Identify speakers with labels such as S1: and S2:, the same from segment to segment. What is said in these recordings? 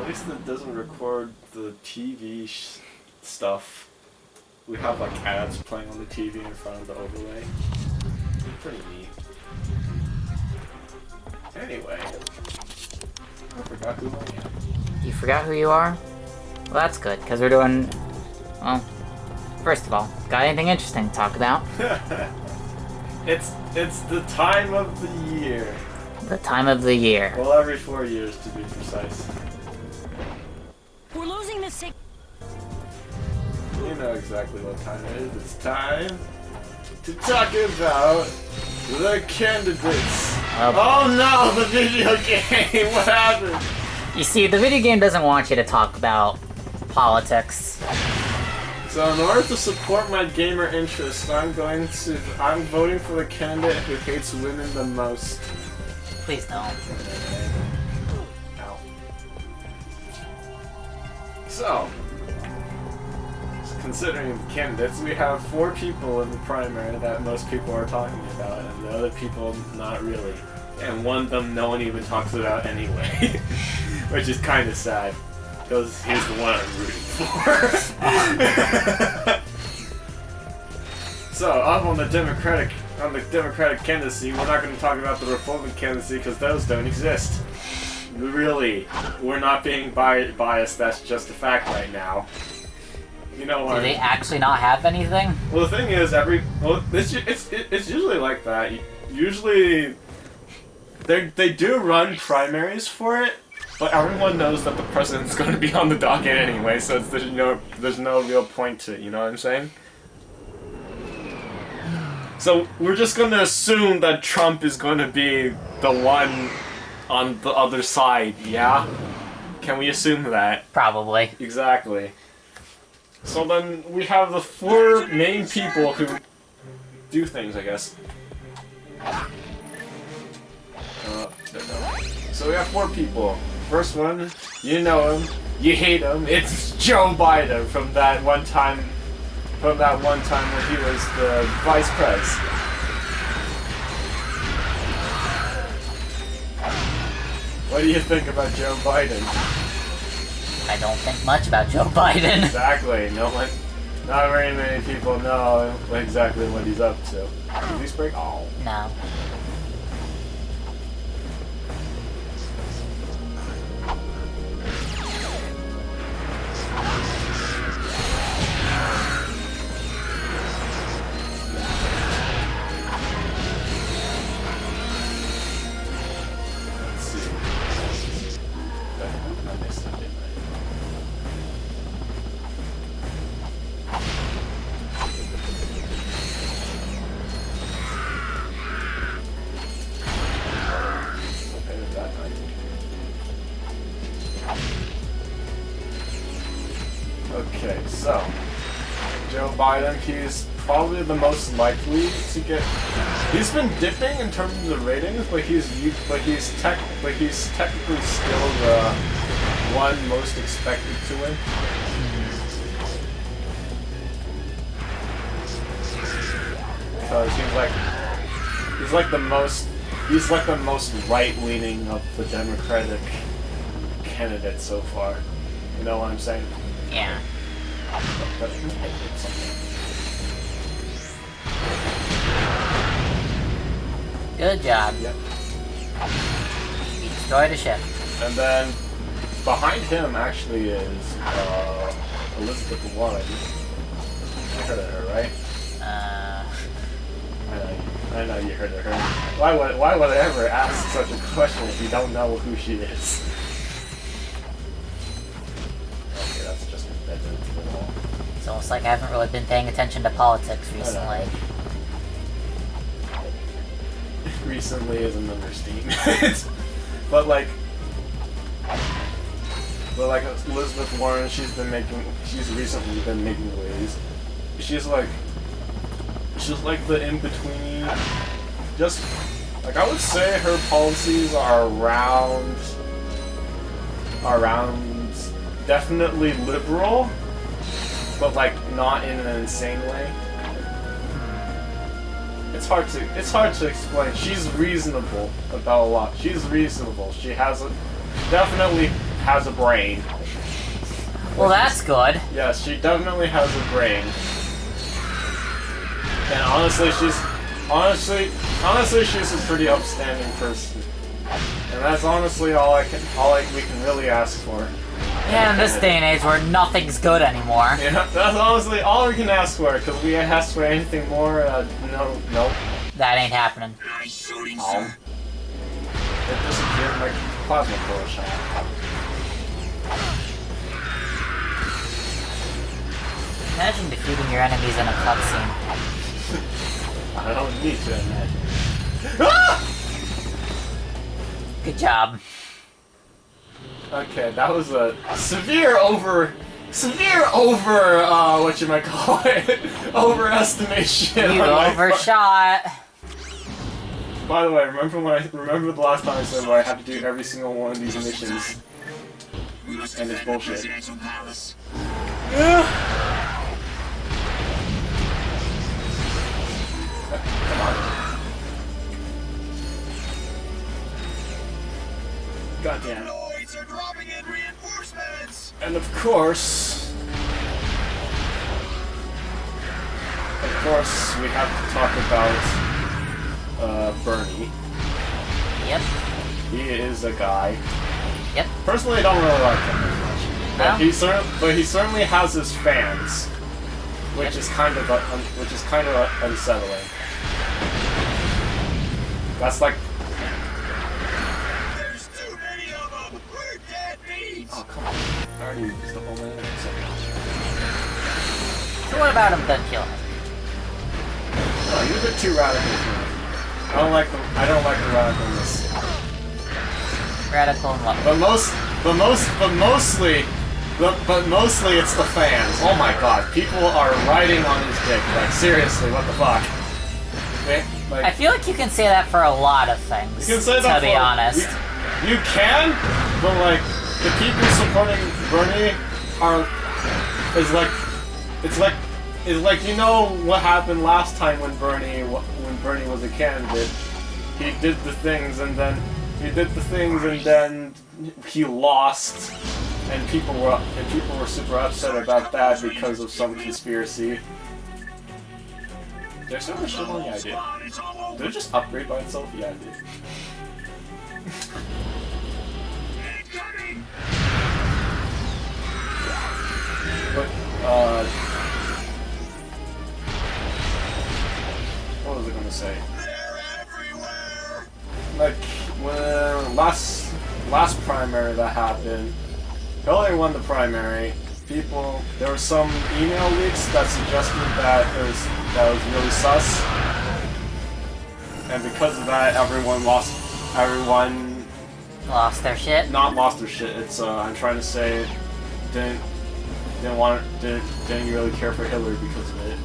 S1: least it doesn't record the TV stuff. We have like ads playing on the TV in front of the overlay. Pretty neat. Anyway, I forgot who I am.
S2: You forgot who you are? Well, that's good, because we're doing... Well, first of all, got anything interesting to talk about?
S1: It's the time of the year.
S2: The time of the year.
S1: Well, every 4 years to be precise.
S3: We're losing the sick.
S1: You know exactly what time it is. It's time to talk about the candidates. Oh no, the video game! What happened?
S2: You see, the video game doesn't want you to talk about politics.
S1: So in order to support my gamer interests, I'm voting for the candidate who hates women the most.
S2: Please don't.
S1: Ow. So, considering the candidates, we have 4 people in the primary that most people are talking about, and the other people not really. And one of them no one even talks about anyway. Which is kind of sad, because he's the one I'm rooting for. So, up on the Democratic candidacy, we're not going to talk about the Republican candidacy because those don't exist. Really, we're not being biased. That's just a fact right now. You know what?
S2: Do they actually not have anything?
S1: Well, the thing is, it's usually like that. Usually, they do run primaries for it. But everyone knows that the president's going to be on the docket anyway, so there's no real point to it, you know what I'm saying? So we're just going to assume that Trump is going to be the one on the other side, yeah? Can we assume that?
S2: Probably.
S1: Exactly. So then we have the 4 main people who do things, I guess. So we have 4 people. First one, you know him, you hate him. It's Joe Biden from that one time when he was the vice pres. What do you think about Joe Biden?
S2: I don't think much about Joe Biden.
S1: Exactly. Not very many people know exactly what he's up to. Did he break? Oh.
S2: No.
S1: Okay, so Joe Biden, he's probably the most likely to get. He's been dipping in terms of the ratings, but he's technically still the one most expected to win. Because he's like the most right-leaning of the Democratic candidates so far. You know what I'm saying?
S2: Yeah. Good job.
S1: Yep.
S2: You destroyed a ship.
S1: And then behind him actually is Elizabeth Warren. You heard of her, right? I know you heard of her. Why would I ever ask such a question if you don't know who she is? Okay, that's just embedded into the wall.
S2: It's almost like I haven't really been paying attention to politics recently.
S1: Recently is an understatement. but like Elizabeth Warren, she's recently been making waves. She's like the in-between. Just like I would say her policies are around definitely liberal, but like not in an insane way. It's hard to explain. She's reasonable about a lot. She's reasonable. She definitely has a brain.
S2: Well, that's good.
S1: Yes, she definitely has a brain. And honestly, she's a pretty upstanding person. And that's honestly all we can really ask for.
S2: Yeah, in this day and age where nothing's good anymore.
S1: Yeah, that's honestly all we can ask for, because we ask for anything more, nope.
S2: That ain't happening.
S1: It disappeared like plasma core shot.
S2: Imagine defeating your enemies in a cutscene.
S1: I don't need to imagine. Ah!
S2: Good job.
S1: Okay, that was a severe whatchamacallit, overestimation.
S2: You overshot.
S1: By the way, remember the last time I said where I have to do every single one of these missions? And it's bullshit. Come on. Goddamn. And of course, we have to talk about Bernie.
S2: Yep.
S1: He is a guy.
S2: Yep.
S1: Personally, I don't really like him as much.
S2: No?
S1: But he certainly has his fans, which is kind of unsettling. That's like.
S4: There's too many of them. We're deadbeats.
S1: Oh come on! I already used the whole man.
S2: So what about him then killing him?
S1: Oh, you're a bit too radical for me. I don't like the radicalness.
S2: Radical and what?
S1: But mostly it's the fans. Oh my god, people are riding on his dick. Like seriously, what the fuck? Like,
S2: I feel like you can say that for a lot of things,
S1: you can say that
S2: to be honest.
S1: You can, but like the people supporting Bernie it's like you know what happened last time when Bernie was a candidate. He did the things and then he lost, and people were super upset about that because of some conspiracy. Did I start the shit on? Yeah, I did. Did it just upgrade by itself? Yeah, it did. But, what was I gonna say? Like, when last primary that happened, Hillary won the primary. There were some email leaks that suggested that was really sus, and because of that, everyone lost
S2: their shit.
S1: Not lost their shit. It's I'm trying to say, didn't really care for Hillary because of it,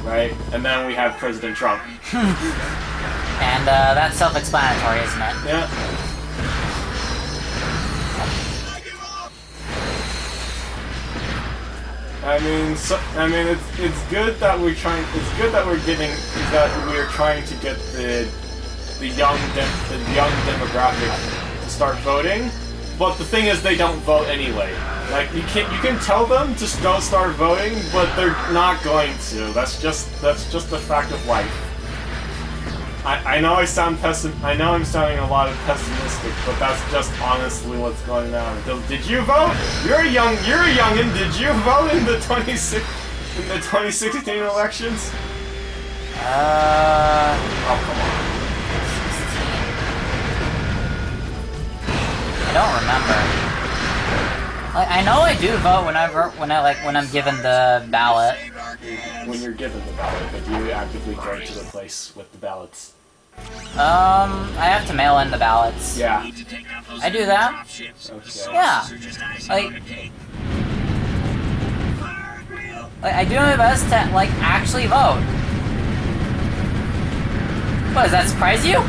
S1: right? And then we have President Trump.
S2: And that's self-explanatory, isn't it?
S1: Yeah. I mean, it's good that we're trying. It's good that we're trying to get the young demographic to start voting. But the thing is, they don't vote anyway. Like you can tell them to don't start voting, but they're not going to. That's just the fact of life. I know I'm sounding a lot of pessimistic, but that's just honestly what's going on. Did you vote? You're a youngin'. Did you vote in the 2016 elections? Oh come on.
S2: I don't remember. Like, I know I do vote when I'm given the ballot.
S1: When you're given the ballot, but you actively go to the place with the ballots.
S2: I have to mail in the ballots.
S1: Yeah.
S2: I do that.
S1: Okay.
S2: Yeah. Like I do my best to, like, actually vote. What, does that surprise you?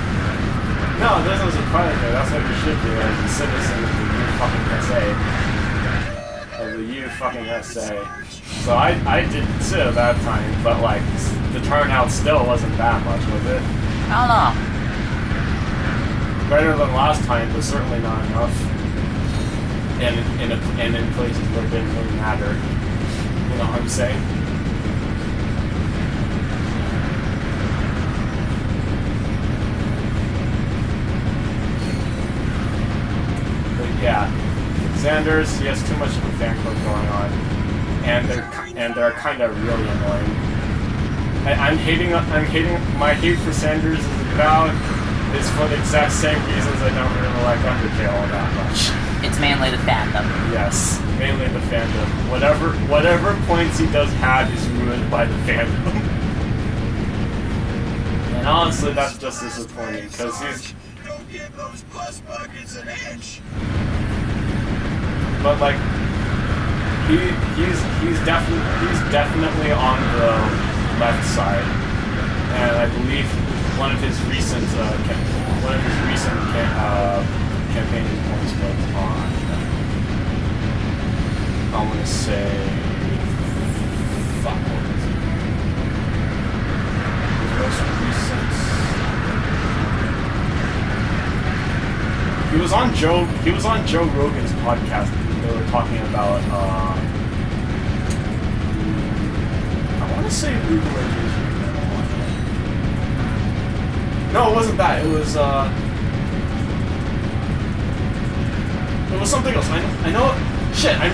S1: No, it doesn't surprise me. That's what you should do as a citizen of the U fucking SA. So I did too that time, but like the turnout still wasn't that much, was it?
S2: I don't know.
S1: Better than last time, but certainly not enough. and in places where it didn't really matter. You know what I'm saying? But yeah, Xander's, he has too much of a fan club going on, and they're kind of really annoying. I'm hating my hate for Sanders is for the exact same reasons I don't really like Undertale all that much.
S2: It's mainly the fandom.
S1: Yes, mainly the fandom. Whatever points he does have is ruined by the fandom. And honestly, that's just disappointing because he's.
S4: Don't give those plus buckets an inch.
S1: But like, he's definitely on the left side, and I believe one of his recent campaign points was on. I want to say, fuck, what was it? His most recent. He was on Joe Rogan's podcast. They were talking about. I want to say legalization. No, it wasn't that. It was something else. I know. Shit, I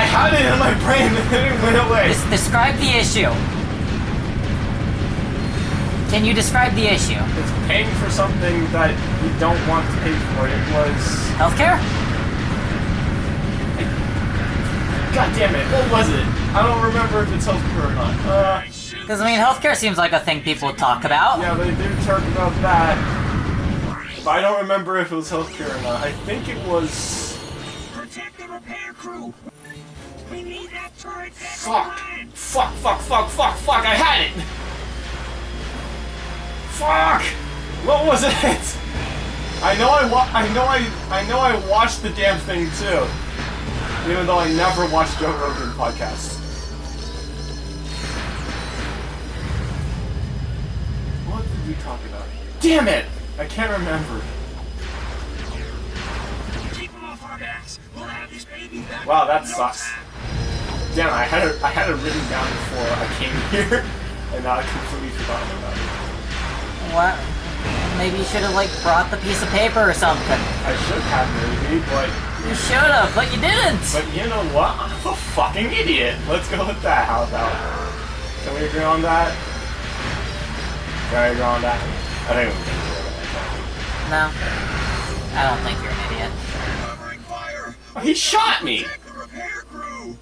S1: had it in my brain and then it went away.
S2: Describe the issue. Can you describe the issue?
S1: It's paying for something that you don't want to pay for. It was
S2: Healthcare?
S1: God damn it! What was it? I don't remember if it's healthcare or not.
S2: Because, I mean, healthcare seems like a thing people talk about.
S1: Yeah, they do talk about that. But I don't remember if it was healthcare or not. I think it was...
S4: Protect the repair crew. We need that turret back
S1: Fuck!
S4: online.
S1: Fuck! I had it! Fuck! What was it? I know I watched the damn thing too. Even though I never watched Joe Rogan podcasts. What did we talk about? Damn it! I can't remember.
S4: Keep them off our backs. We'll have this baby back.
S1: Wow, that
S4: in no
S1: sucks.
S4: time.
S1: Damn, I had it written down before I came here, and now I completely forgot about it.
S2: What? Maybe you should have, like, brought the piece of paper or something.
S1: I should have maybe, but
S2: You should have, but you didn't!
S1: but you know what? I'm a fucking idiot. Let's go with that. How about? Can we agree on that? Can I agree on that? I think we can agree on that.
S2: No. I don't think you're an idiot.
S4: Covering fire.
S1: Oh, he shot me!
S4: Protect the repair crew.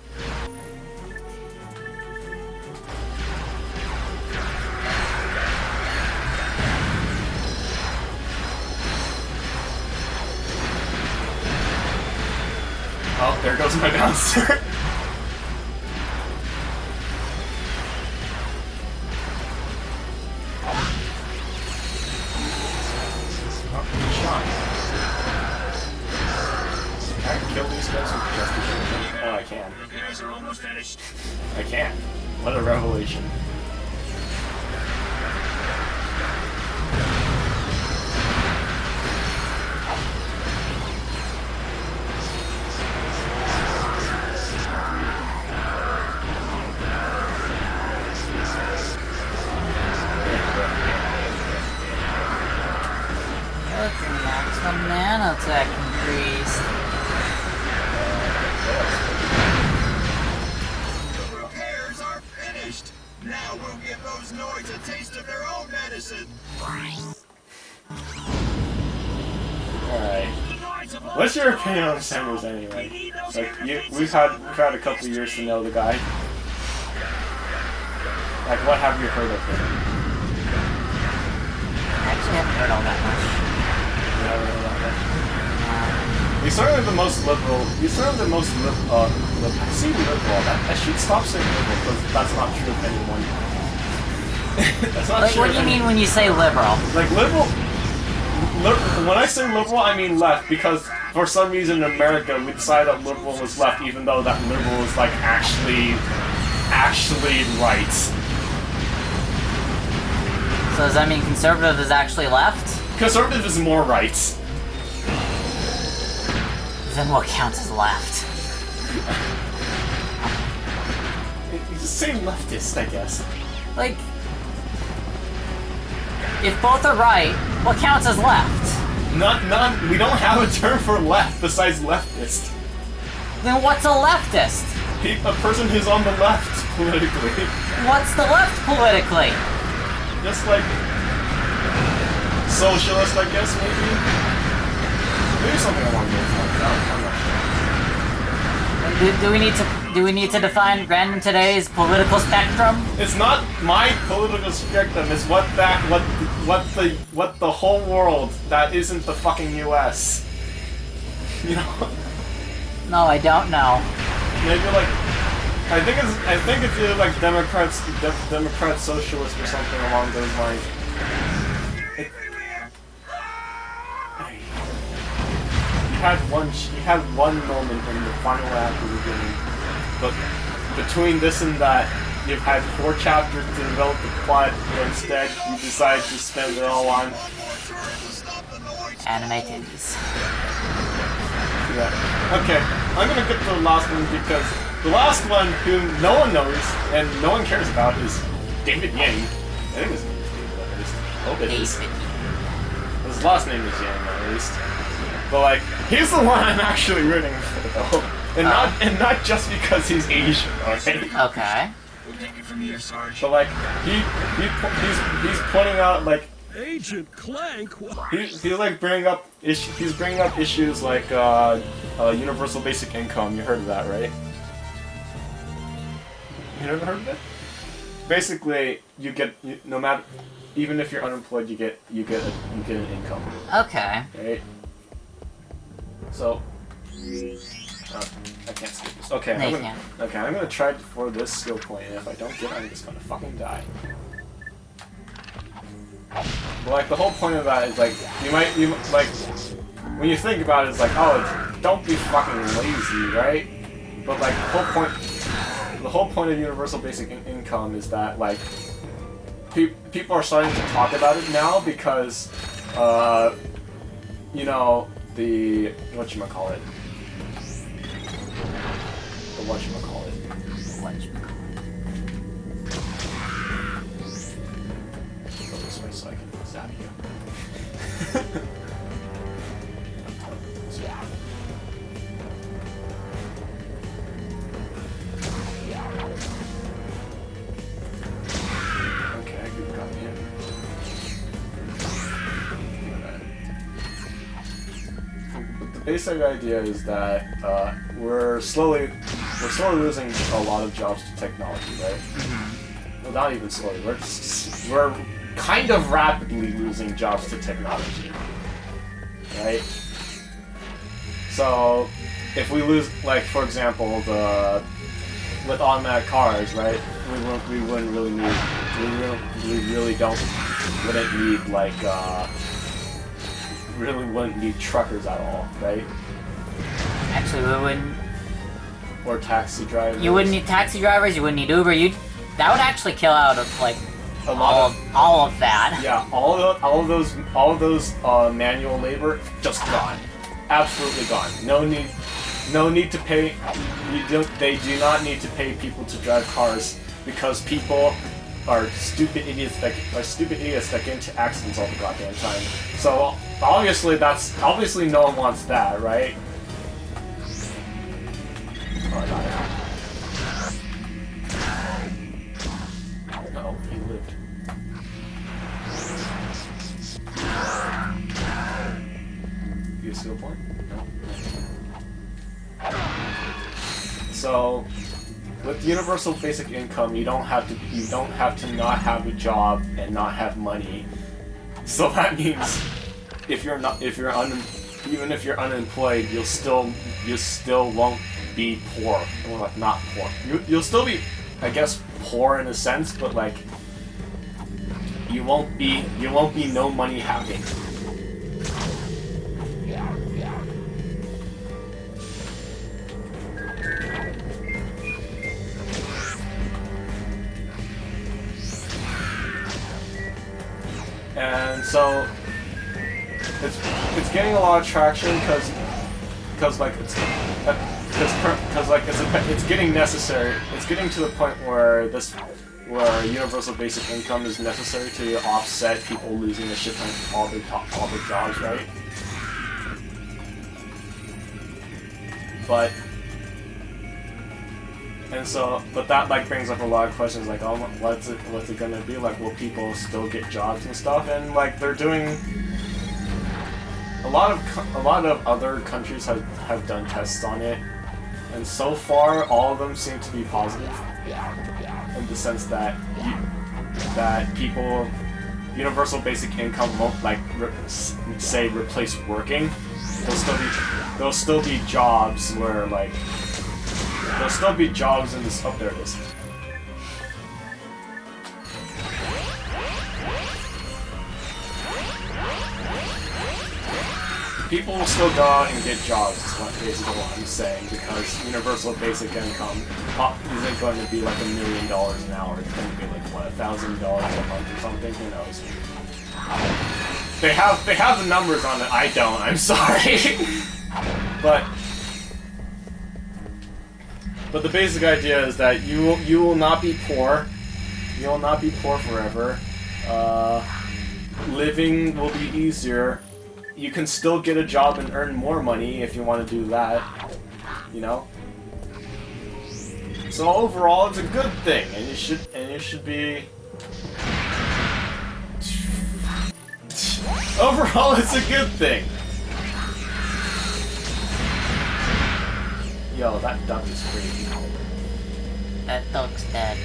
S1: Oh, there goes my bouncer. Oh, good shot. Can I kill these guys with just a shotgun? Oh, I can.
S4: Repairs are almost finished.
S1: I can. What a revelation.
S2: Look, your maximum nanotech increased.
S4: The repairs are finished. Now we'll give those noids a taste of their own medicine.
S1: Alright.
S4: The noids have lost
S1: What's your
S4: their
S1: opinion on
S4: lives.
S1: Sanders
S4: We
S1: anyway?
S4: need those
S1: Like,
S4: interfaces
S1: we've had a couple years to know the guy. Like, what have you heard of him?
S2: I actually haven't heard all that much.
S1: You haven't heard about that? He's certainly the most liberal. He's certainly the most liberal. I say liberal. I should stop saying liberal because that's not true of anyone. That's not
S2: Like,
S1: true
S2: what
S1: of
S2: do you mean
S1: anyone.
S2: when you say liberal?
S1: Like liberal. When I say liberal, I mean left because for some reason in America we decided that liberal was left, even though that liberal is like actually right.
S2: So does that mean conservative is actually left?
S1: Conservative is more right.
S2: Then what counts as left?
S1: You just say leftist, I guess.
S2: Like, if both are right, what counts as left?
S1: None. We don't have a term for left besides leftist.
S2: Then what's a leftist?
S1: A person who's on the left politically.
S2: What's the left politically?
S1: Just like socialist, I guess, maybe. Maybe something along those lines. I'm not sure.
S2: Do we need to define random today's political spectrum?
S1: It's not my political spectrum. It's what the whole world that isn't the fucking U.S. You know.
S2: No, I don't know.
S1: Maybe like I think it's either like Democrat socialist or something along those lines. You had one moment in the final act of the game, but between this and that, you've had 4 chapters to develop the plot, but instead you decide to spend it all on
S2: anime titties.
S1: Yeah. Okay, I'm gonna get to the last one because the last one, who no one knows and no one cares about, is David Yang. I think his name is David at least. I hope it is. His last name is Yang at least. But like, he's the one I'm actually rooting for though. And not just because he's Asian, alright?
S2: Okay.
S4: We'll take it from here, Sarge.
S1: But like, he's pointing out like
S5: Agent Clank.
S1: he's like bringing up issues like universal basic income. You heard of that, right? You never heard of it? Basically, no matter, even if you're unemployed, you get an income.
S2: Okay.
S1: Right. So, I can't skip this. Okay,
S2: No,
S1: I'm gonna try for this skill point, and if I don't get it, I'm just gonna fucking die. But like the whole point of that is like like when you think about it, it's like, oh, don't be fucking lazy, right? But like the whole point of universal basic income is that like people are starting to talk about it now because you know the whatchamacallit. Go this way so I can zap you. Okay, I could got him. But the basic idea is that we're slowly losing a lot of jobs to technology, right? Well, not even slowly. We're kind of rapidly losing jobs to technology, right? So, if we lose, like for example, with automatic cars, right? We wouldn't really need. Wouldn't need like really wouldn't need truckers at all, right?
S2: Actually, we wouldn't.
S1: Or taxi drivers.
S2: You wouldn't need taxi drivers. You wouldn't need Uber. That would actually kill out like
S1: a lot
S2: all of that.
S1: Yeah, all of those manual labor just gone, absolutely gone. No need to pay. They do not need to pay people to drive cars because people are stupid idiots that get into accidents all the goddamn time. So obviously no one wants that, right? Oh, I got it. No, he lived. You get a skill point? No. So, with universal basic income, you don't have to not have a job and not have money. So that means even if you're unemployed, you still won't be poor. Or like not poor. You'll still be, I guess, poor in a sense, but like you won't be no money having. And so it's getting a lot of traction because because like it's getting necessary. It's getting to the point where universal basic income is necessary to offset people losing a shit ton of all their jobs, right? But that like brings up a lot of questions like, oh, what's it gonna be like? Will people still get jobs and stuff? And like they're doing a lot of other countries have done tests on it, and so far all of them seem to be positive in the sense that people universal basic income won't like say replace working. There'll still be jobs where like there'll still be jobs in this. Oh, there it is. People will still go out and get jobs, is basically what I'm saying, because universal basic income isn't going to be like $1 million an hour. It's going to be like, what, $1,000 a month or something? Who knows? They have the numbers on it. I don't. I'm sorry. But the basic idea is that you will not be poor. You will not be poor forever. Living will be easier. You can still get a job and earn more money if you want to do that, you know. So overall, it's a good thing, and you should be. Overall, it's a good thing. Yo, that duck is crazy.
S2: That duck's dead.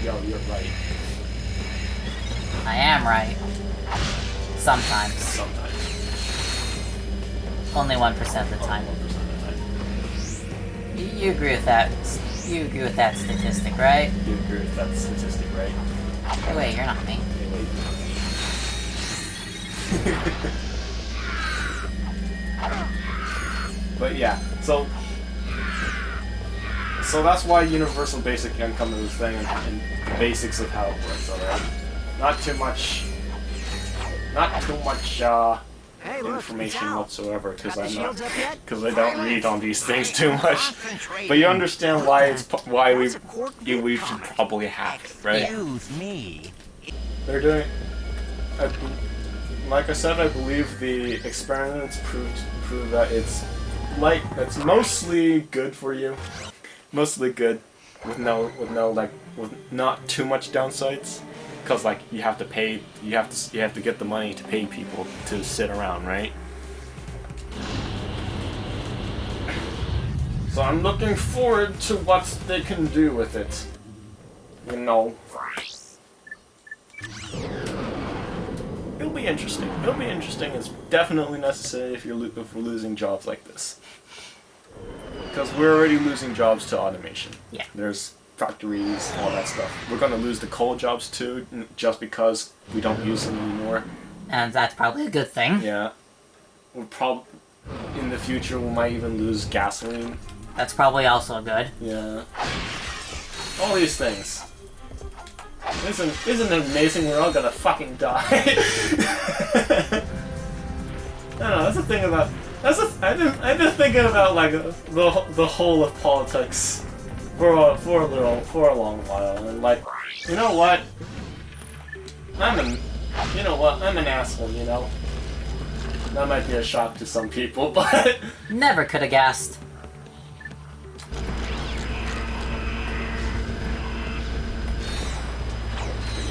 S1: Yo, you're right.
S2: I am right. Sometimes.
S1: Sometimes.
S2: Only 1% of the time.
S1: 1% of the time.
S2: You agree with that? You agree with that statistic, right?
S1: You agree with that statistic, right?
S2: Hey, wait, you're not me.
S1: Hey, wait. But yeah, so that's why universal basic income is a thing, and the basics of how it works. Alright, not too much information whatsoever, because I don't read on these things too much. But you understand why we should probably have it, right?
S4: Excuse me.
S1: They're doing. Like I said, I believe the experiments prove that it's mostly good for you, mostly good, with not too much downsides. Because like you have to get the money to pay people to sit around, right? So I'm looking forward to what they can do with it. You know, it'll be interesting. It'll be interesting. It's definitely necessary if we're losing jobs like this. Because we're already losing jobs to automation.
S2: Yeah.
S1: There's factories, all that stuff. We're going to lose the coal jobs too, just because we don't use them anymore.
S2: And that's probably a good thing.
S1: Yeah. We'll probably, in the future, we might even lose gasoline.
S2: That's probably also good.
S1: Yeah. All these things. Isn't it amazing we're all gonna fucking die? I don't know, that's the thing about... I've been thinking about, like, the whole of politics for a long while, and like, you know what? I'm an asshole, you know? That might be a shock to some people, but...
S2: Never could have guessed.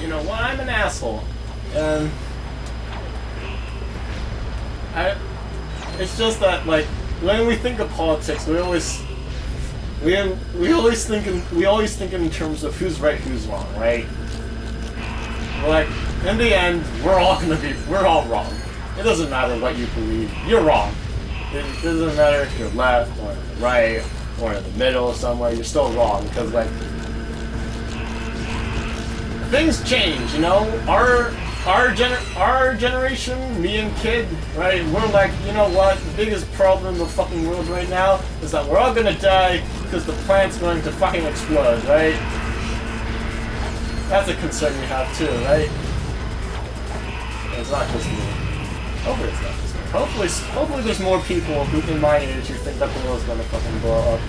S1: You know what? I'm an asshole. And... It's just that, like, when we think of politics, we always think in terms of who's right, who's wrong, right? Like, in the end, we're all wrong. It doesn't matter what you believe, you're wrong. It doesn't matter if you're left or right or in the middle somewhere, you're still wrong, because like things change, you know? Our generation, me and kid, right, we're like, you know what, the biggest problem in the fucking world right now is that we're all gonna die because the planet's going to fucking explode, right? That's a concern you have too, right? It's not just me. Hopefully it's not just me. Hopefully there's more people who in my age who think that the world's gonna fucking blow up.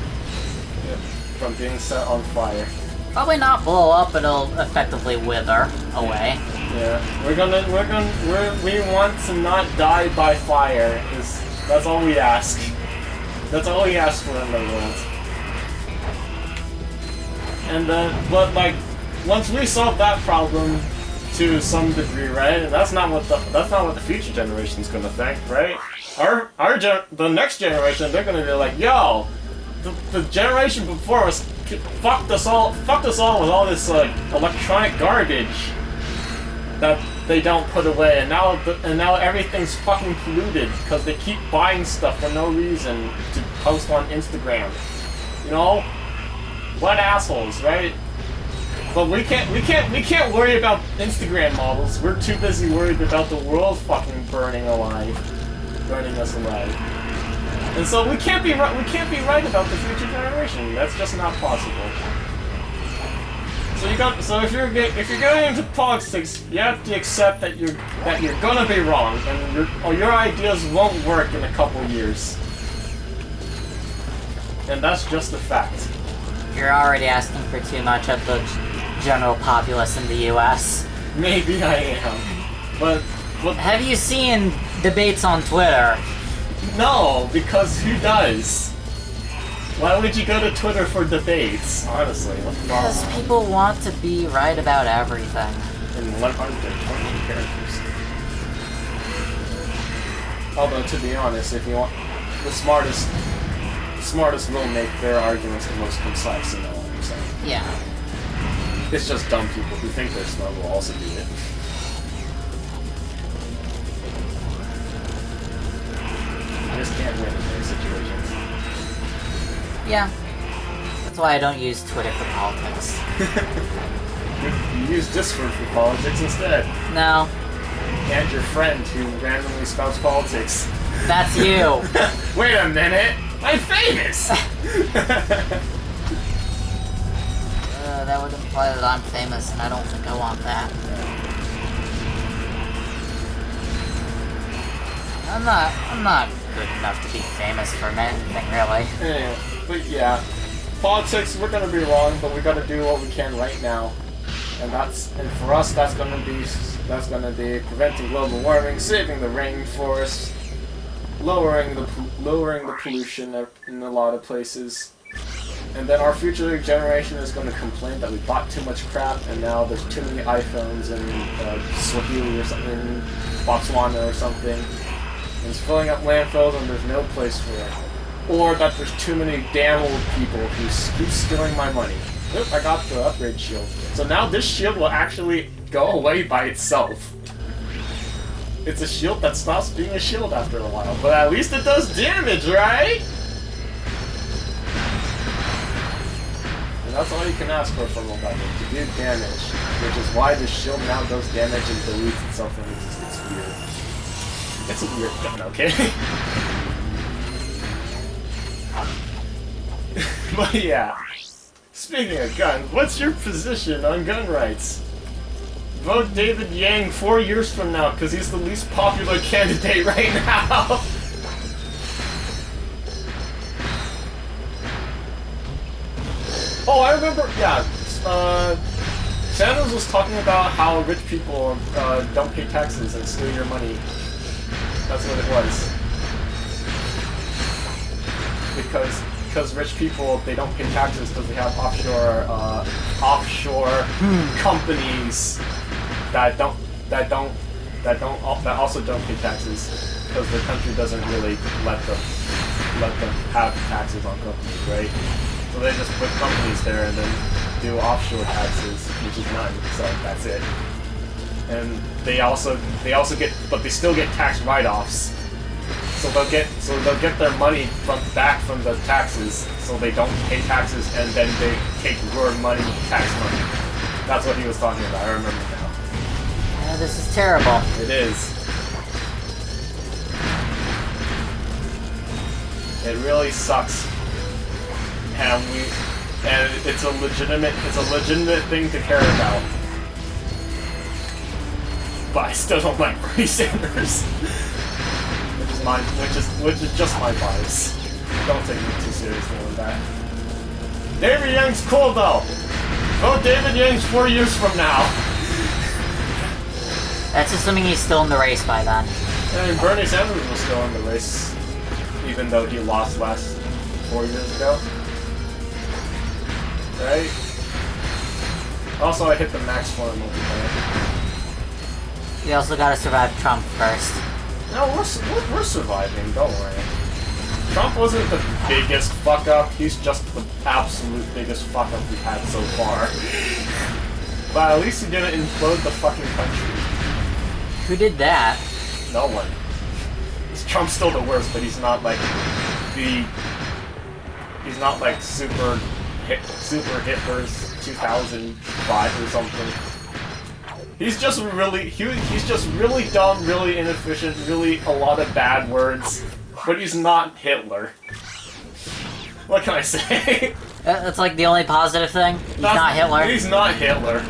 S1: Yeah, from being set on fire.
S2: Probably not blow up, it'll effectively wither away.
S1: Yeah, we want to not die by fire. That's all we ask. That's all we ask for in the world. And but like, once we solve that problem to some degree, right? And that's not what the future generation's gonna think, right? The next generation, they're gonna be like, yo, the generation before us fucked us all with all this electronic garbage that they don't put away, and now everything's fucking polluted because they keep buying stuff for no reason to post on Instagram. You know, what assholes, right? But we can't worry about Instagram models. We're too busy worried about the world fucking burning us alive. And so we can't be right about the future generation. That's just not possible. So if you're going into politics, you have to accept that you're gonna be wrong, and your ideas won't work in a couple years. And that's just a fact.
S2: You're already asking for too much of the general populace in the US.
S1: Maybe I am, but
S2: have you seen debates on Twitter?
S1: No, because who does? Why would you go to Twitter for debates? Honestly, what's the problem?
S2: Because people want to be right about everything.
S1: In 120 characters. Although, to be honest, if you want the smartest will make their arguments the most concise, you know what I'm saying?
S2: Yeah.
S1: It's just dumb people who think they're smart will also do it. You just can't win in those situations.
S2: Yeah. That's why I don't use Twitter for politics.
S1: You use Discord for politics instead.
S2: No.
S1: And your friend who randomly spouts politics.
S2: That's you.
S1: Wait a minute! I'm famous!
S2: That would imply that I'm famous, and I don't think I want that. I'm not good enough to be famous for anything, really.
S1: Anyway, but yeah, politics, we're gonna be wrong, but we gotta do what we can right now. And for us, that's gonna be preventing global warming, saving the rainforest, lowering the pollution in a lot of places. And then our future generation is going to complain that we bought too much crap, and now there's too many iPhones in Swahili or something, in Botswana or something. And it's filling up landfills and there's no place for it. Or that there's too many damn old people who keep stealing my money. Oop, I got the upgrade shield. So now this shield will actually go away by itself. It's a shield that stops being a shield after a while, but at least it does damage, right? And that's all you can ask for from a weapon, to do damage, which is why the shield now does damage and deletes itself from existence. It's weird. It's a weird gun, okay? But yeah, speaking of guns, what's your position on gun rights? Vote David Yang 4 years from now, because he's the least popular candidate right now. Oh, I remember, yeah, Sanders was talking about how rich people don't pay taxes and steal your money. That's what it was. Because rich people, they don't pay taxes because they have offshore companies that also don't pay taxes because their country doesn't really let them have taxes on companies, right? So they just put companies there and then do offshore taxes, which is none. So that's it. And they also get, but they still get tax write-offs. So they'll get their money back from the taxes, so they don't pay taxes, and then they take your money, tax money. That's what he was talking about. I remember now.
S2: Yeah, this is terrible.
S1: It is. It really sucks. And it's a legitimate thing to care about. But I still don't like Bernie Sanders. Which is which is just my bias. Don't take me too seriously on that. David Yang's cool though. Vote David Yang's 4 years from now.
S2: That's assuming he's still in the race by then.
S1: I mean, Bernie Sanders was still in the race, even though he lost last 4 years ago. Right? Also, I hit the max for multiplayer.
S2: We also gotta survive Trump first.
S1: No, we're surviving, don't worry. Trump wasn't the biggest fuck-up, he's just the absolute biggest fuck-up we've had so far. But at least he didn't implode the fucking country.
S2: Who did that?
S1: No one. Trump's still the worst, but he's not like he's not like super Hitler's 2005 or something. He's just really dumb, really inefficient, really a lot of bad words, but he's not Hitler. What can I say?
S2: That's like the only positive thing? He's not Hitler?
S1: He's not Hitler.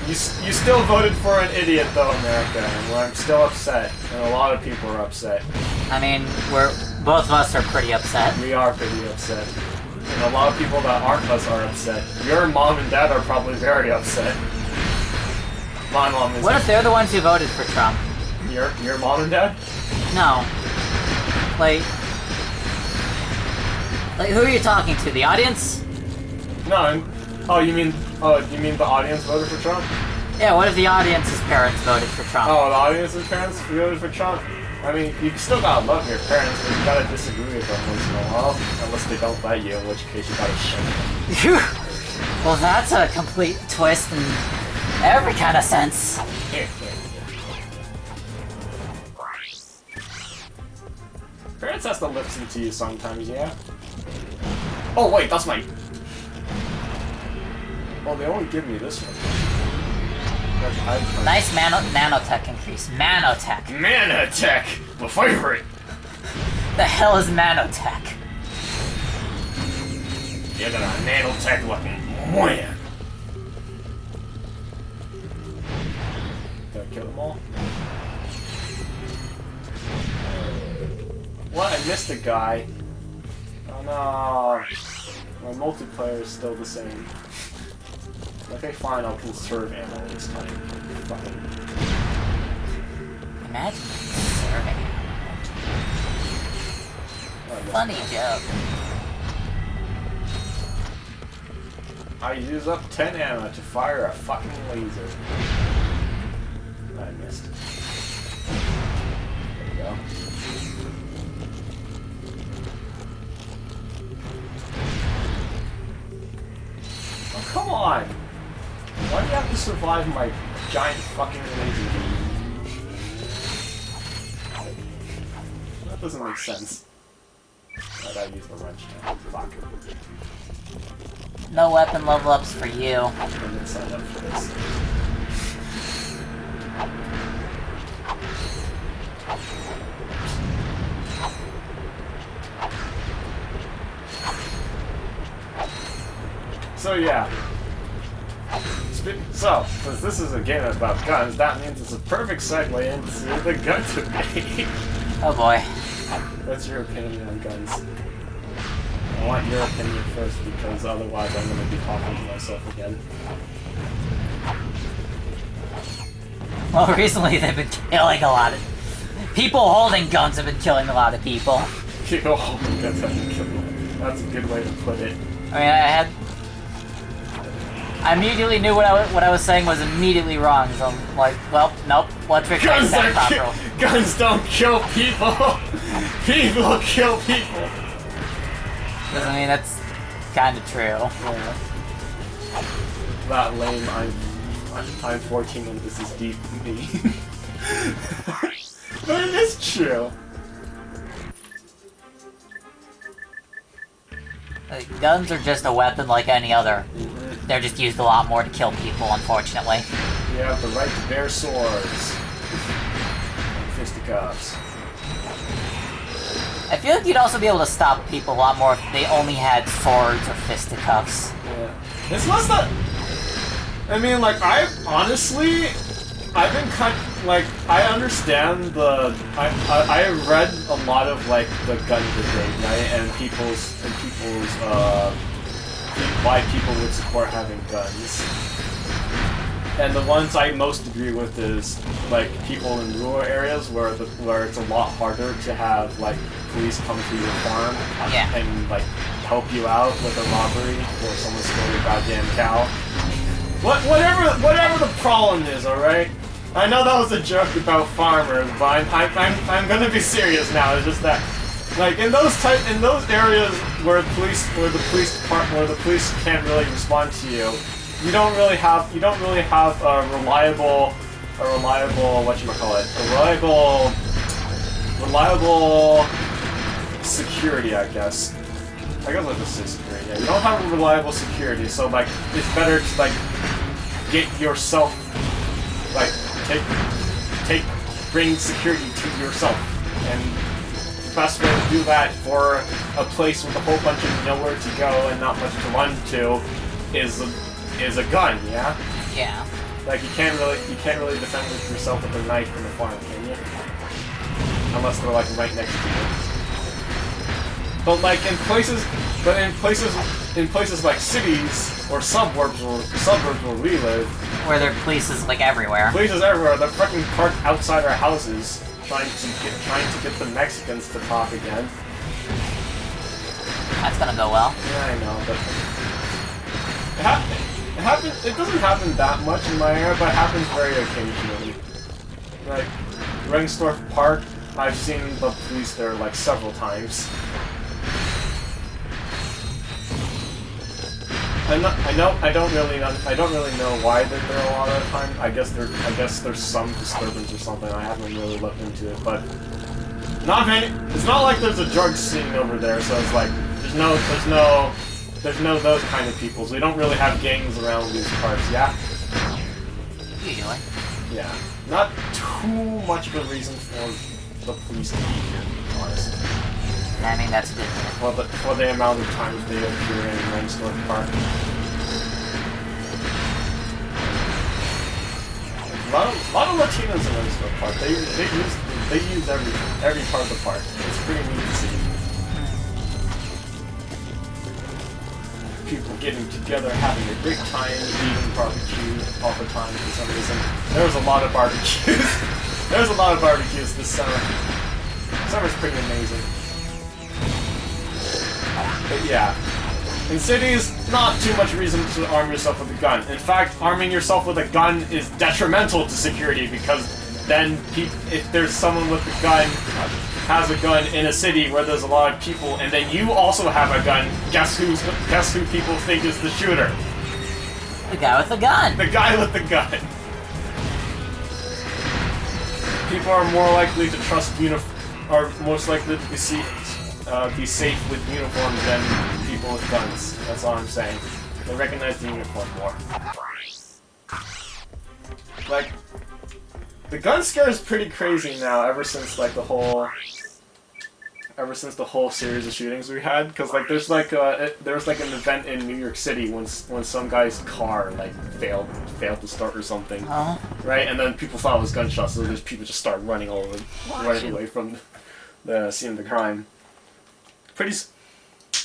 S1: You still voted for an idiot though, America, and I'm still upset, and a lot of people are upset.
S2: I mean, both of us are pretty upset.
S1: We are pretty upset. And a lot of people that aren't us are upset. Your mom and dad are probably very upset. My mom is.
S2: What if they're the ones who voted for Trump?
S1: Your mom and dad?
S2: No. Like who are you talking to? The audience?
S1: No. You mean the audience voted for Trump?
S2: Yeah, what if the audience's parents voted for Trump?
S1: Oh, the audience's parents voted for Trump? I mean, you still gotta love your parents, but you gotta disagree with them once in a while. Unless they don't let you, in which case you gotta shut them.
S2: Well, that's a complete twist in every kind of sense.
S1: Parents has to listen to you sometimes, yeah? Oh wait, that's my... Well, they only give me this one.
S2: Nice nanotech increase. Nanotech.
S1: Nanotech! My favorite!
S2: The hell is nanotech?
S1: You got a nanotech looking man! Did I kill them all? What? I missed a guy. Oh no. My multiplayer is still the same. Okay, fine, I'll conserve ammo this time. Fucking...
S2: Imagine conserving ammo. Funny joke.
S1: I use up 10 ammo to fire a fucking laser. I missed. There we go. Oh, come on! Why do you have to survive my giant fucking laser beam? That doesn't make sense. I gotta use the wrench now. Fuck.
S2: No weapon level ups for you.
S1: I didn't sign up for this. So yeah. So, since this is a game about guns, that means it's a perfect segue into the gun debate.
S2: Oh boy.
S1: What's your opinion on guns? I want your opinion first because otherwise I'm going to be talking to myself again.
S2: Well, recently they've been killing a lot of... People holding guns have been killing a lot of people.
S1: People holding guns have been killing. That's a good way to put it.
S2: I mean, I immediately knew what I was saying was immediately wrong, so I'm like, well, nope, let's retrace that properly.
S1: Guns don't kill people! People kill people!
S2: I mean, that's kind of true.
S1: Yeah. That lame, I'm 14 and this is deep me. But it is true.
S2: Like, guns are just a weapon like any other. They're just used a lot more to kill people, unfortunately.
S1: You have the right to bear swords. And fisticuffs.
S2: I feel like you'd also be able to stop people a lot more if they only had swords or fisticuffs.
S1: Yeah. It's less that... I mean, like, I honestly... I've been like, I understand I read a lot of like the gun debate, right, and why people would support having guns. And the ones I most agree with is like people in rural areas where it's a lot harder to have like police come to your farm and like help you out with a robbery or someone stole your goddamn cow. Whatever the problem is, all right. I know that was a joke about farmers, but I'm gonna be serious now. It's just that, like in those areas where the police can't really respond to you, you don't really have a reliable security, I guess. I guess let's just say security. Yeah, you don't have reliable security, so like it's better to like get yourself like bring security to yourself, and the best way to do that for a place with a whole bunch of nowhere to go and not much to run to is a gun, yeah?
S2: Yeah.
S1: Like you can't really defend yourself with a knife from the farm, can you? Unless they're like right next to you. But like in places like cities or suburbs where we live,
S2: where there are police like everywhere.
S1: Police everywhere. They're fucking parked outside our houses, trying to get the Mexicans to talk again.
S2: That's gonna go well.
S1: Yeah, I know, but it doesn't happen that much in my area, but it happens very occasionally. Like Rengstorff Park, I've seen the police there like several times. I don't really know why they're there a lot of the time. I guess there's some disturbance or something. I haven't really looked into it, but it's not like there's a drug scene over there. So it's like there's no those kind of people. So we don't really have gangs around these parts. Yeah.
S2: Usually.
S1: Yeah. Not too much of a reason for the police to be here, honestly.
S2: I mean, that's a good thing.
S1: For the amount of times they appear in Rengstorff Park. A lot of Latinos in Rengstorff Park. They use every part of the park. It's pretty neat to see. People getting together, having a great time, eating barbecue all the time for some reason. There was a lot of barbecues. There's a lot of barbecues this summer. Summer's pretty amazing. But yeah, in cities, not too much reason to arm yourself with a gun. In fact, arming yourself with a gun is detrimental to security, because then if there's someone with a gun, has a gun in a city where there's a lot of people, and then you also have a gun, guess who people think is the shooter?
S2: The guy with the gun!
S1: The guy with the gun. People are more likely to trust are most likely to be safe with uniforms than people with guns. That's all I'm saying. They recognize the uniform more. Like, the gun scare is pretty crazy now, ever since the whole series of shootings we had. Because like there was like an event in New York City when some guy's car like failed to start or something, right? And then people thought it was gunshots, so there's people just start running away from the scene of the crime.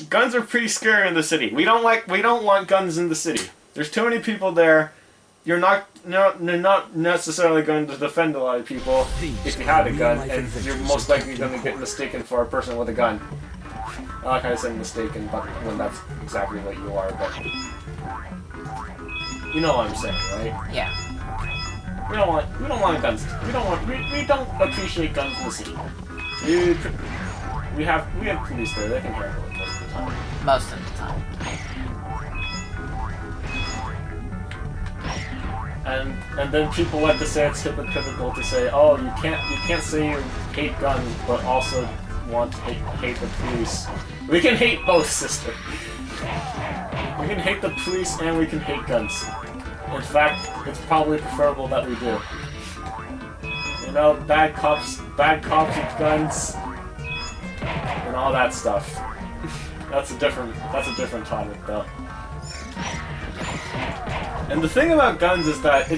S1: Guns are pretty scary in the city. We don't want guns in the city. There's too many people there. You're not necessarily going to defend a lot of people if you had a gun, and you're most likely going to get mistaken for a person with a gun. I like how I say mistaken, but when that's exactly what you are, but you know what I'm saying, right?
S2: Yeah.
S1: We don't want guns. We don't appreciate guns in the city. We have police there. They can handle it most of the time.
S2: Most of the time.
S1: And then people like to say it's hypocritical to say, oh, you can't say you hate guns but also want to hate the police. We can hate both, sister. We can hate the police and we can hate guns. In fact, it's probably preferable that we do. You know, bad cops with guns, and all that stuff. That's a different topic, though. And the thing about guns is that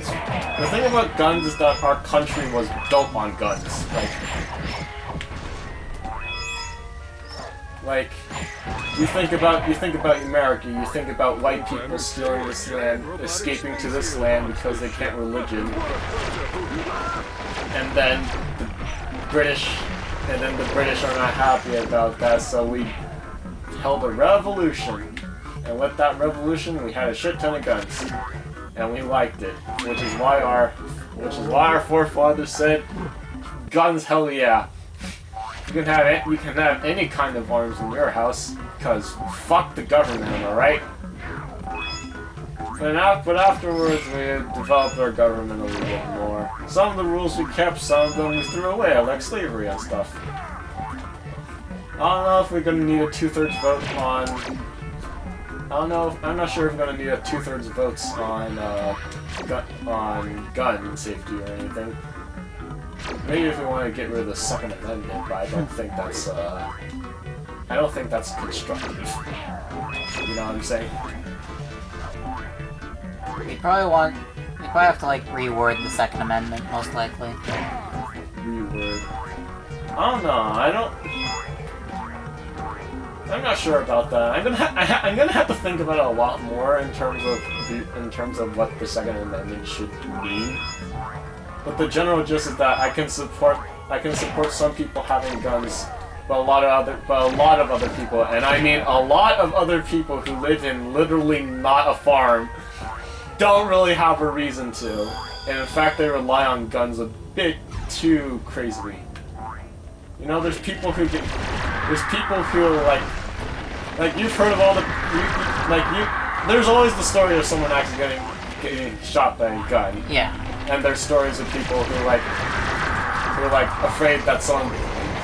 S1: our country was built on guns. Like you think about America, you think about white people stealing this land, escaping to this land because they can't religion. And then the British are not happy about that, so we held a revolution. And with that revolution, we had a shit ton of guns. And we liked it. Which is why our forefathers said, guns, hell yeah. You can have any kind of arms in your house, because fuck the government, alright? But afterwards, we developed our government a little bit more. Some of the rules we kept, some of them we threw away, like slavery and stuff. I don't know if we're gonna need a 2/3 vote on... I'm not sure if we're gonna need a 2/3 votes on gun safety or anything. Maybe if we want to get rid of the Second Amendment, but I don't think that's constructive. You know what I'm saying?
S2: We probably have to like reword the Second Amendment, most likely.
S1: Reword. I don't know. I'm not sure about that. I'm gonna have to think about it a lot more in terms of what the Second Amendment should mean. But the general gist is that I can support some people having guns, but a lot of other people, and I mean a lot of other people who live in literally not a farm, don't really have a reason to. And in fact, they rely on guns a bit too crazily. You know, there's people who are like you've heard of all the there's always the story of someone actually getting shot by a gun.
S2: Yeah.
S1: And there's stories of people who are afraid that someone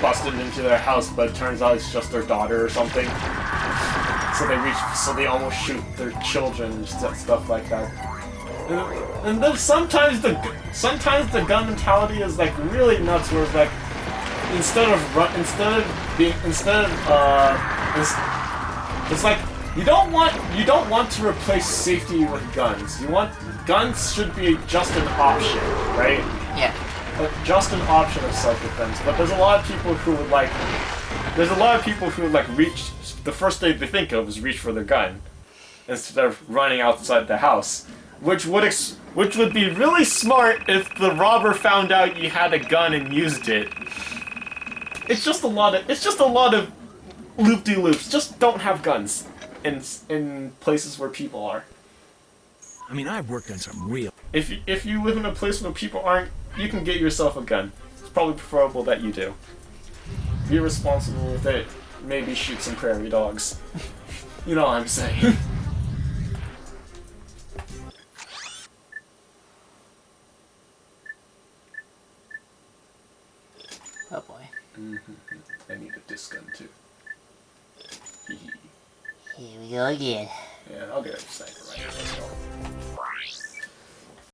S1: busted into their house, but it turns out it's just their daughter or something. So they almost shoot their children and stuff like that. And then sometimes the gun mentality is like really nuts, where it's like it's like you don't want to replace safety with guns. Guns should be just an option, right?
S2: Yeah.
S1: Just an option of self-defense. But there's a lot of people who would reach. The first thing they think of is reach for their gun instead of running outside the house, which would be really smart if the robber found out you had a gun and used it. It's just a lot of loop-de-loops. Just don't have guns in places where people are.
S5: I mean, I've worked on some real...
S1: If you live in a place where people aren't, you can get yourself a gun. It's probably preferable that you do. Be responsible with it. Maybe shoot some prairie dogs. You know what I'm saying.
S2: Oh boy.
S1: I need a disc gun too.
S2: Here we go again.
S1: Yeah, I'll get a sniper right.